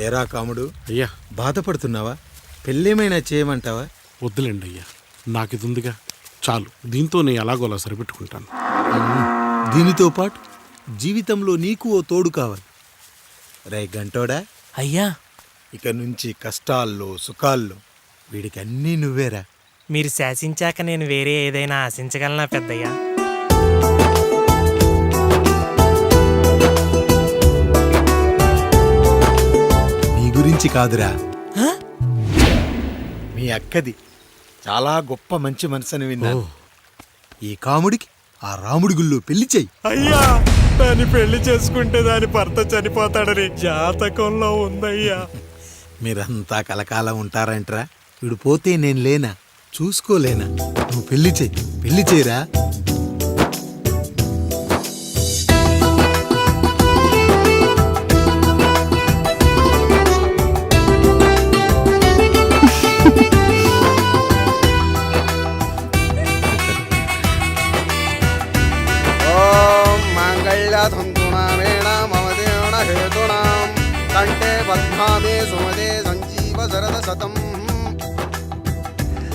ఏరా కాముడు, అయ్యా బాధపడుతున్నావా? పెళ్ళేమైనా చేయమంటావా? వద్దులేండి అయ్యా, నాకు ఇది ఉందిగా చాలు. దీంతో నేను ఎలాగోలా సరిపెట్టుకుంటాను. దీనితో పాటు జీవితంలో నీకు ఓ తోడు కావాలి. రే గంటోడా, అయ్యా ఇక నుంచి కష్టాల్లో సుఖాల్లో వీడికి అన్నీ నువ్వేరా. మీరు శాసించాక నేను వేరే ఏదైనా ఆశించగలనా పెద్దయ్యా? నీ గురించి కాదురా, మీ అక్కది. చాలా గొప్ప మంచి మనసుని విన్నాను. ఈ కాముడికి ఆ రాముడి గుళ్ళో పెళ్లి చెయ్యి. అయ్యా, దాన్ని పెళ్లి చేసుకుంటే దాని భర్త చనిపోతాడని జాతకంలో ఉందయ్యా. మీరంతా కలకాలం ఉంటారంటరా. వీడు పోతే నేను లేనా, చూసుకోలేనా? నువ్వు పెళ్లి చెయ్యి, పెళ్లి చేయరా.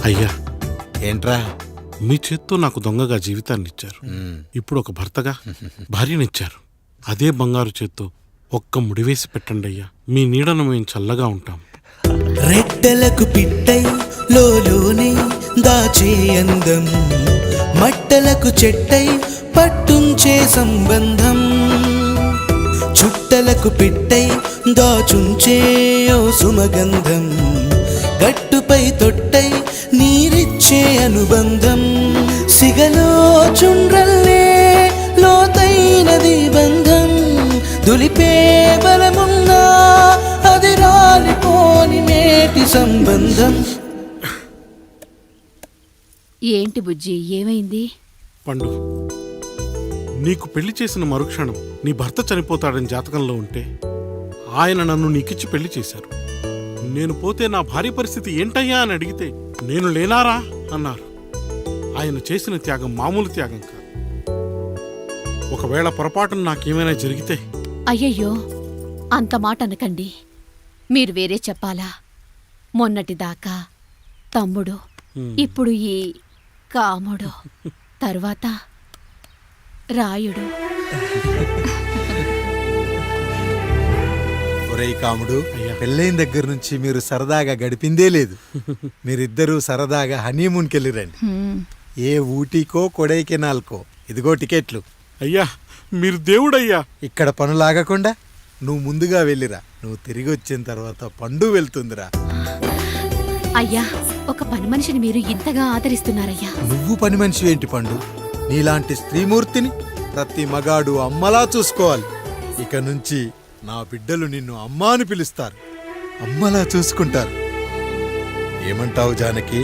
అయ్యా, ఏంట్రా? మీ చేత్తో నాకు దొంగగా జీవితాన్ని ఇచ్చారు. ఇప్పుడు ఒక భర్తగా భార్యనిచ్చారు. అదే బంగారు చేత్తో ఒక్క ముడివేసి పెట్టండి అయ్యా. మీ నీడను మేము చల్లగా ఉంటాం. రెట్టలకు పిట్టై లోలోనే దాచే అందం, మట్టలకు చెట్టై పట్టుంచే సంబంధం, చుట్టలకు పిట్టై దాచుంచే ఓ సుమగంధం, గట్టుపై తొట్టై నీరిచ్చే అనుబంధం, సిగలో చుండ్రల్లే లోతైనది బంధం, దులిపే బలమున్నా అది రాలిపోని మేటి సంబంధం. ఏంటి బుజ్జి, ఏమైంది? పండు, నీకు పెళ్లి చేసిన మరుక్షణం నీ భర్త చనిపోతాడని జాతకంలో ఉంటే ఆయన నన్ను నీకిచ్చి పెళ్లి చేశారు. నేను పోతే నా భార్య పరిస్థితి ఏంటయ్యా అని అడిగితే నేను లేనారా అన్నారు. ఆయన చేసిన త్యాగం మామూలు త్యాగం కాదు. ఒకవేళ పొరపాటున నాకేమైనా జరిగితే? అయ్యయ్యో, అంత మాట అనకండి. మీరు వేరే చెప్పాలా? మొన్నటిదాకా తమ్ముడు, ఇప్పుడు ఈ కాముడు, తర్వాత రాయుడు. ఒరేయ్ కాముడు, పెళ్ళైన దగ్గర నుంచి మీరు సరదాగా గడిపిందే లేదు. మీరిద్దరూ సరదాగా హనీమూన్కి వెళ్ళిరండి. ఏ ఊటీకో కొడైకెనాల్కో. ఇదిగో టికెట్లు. అయ్యా, మీరు దేవుడయ్యా. ఇక్కడ పనులాగకుండా నువ్వు ముందుగా వెళ్ళిరా. నువ్వు తిరిగి వచ్చిన తర్వాత పండు వెళ్తుందిరా. అయ్యా, ఒక పని మనిషిని మీరు ఇంతగా ఆదరిస్తున్నారయ్యా. నువ్వు పని మనిషి ఏంటి పండు? నీలాంటి స్త్రీమూర్తిని ప్రతి మగాడు అమ్మలా చూసుకోవాలి. ఇక నుంచి నా బిడ్డలు నిన్ను అమ్మా అని పిలుస్తారు, అమ్మలా చూసుకుంటారు. ఏమంటావు జానకి?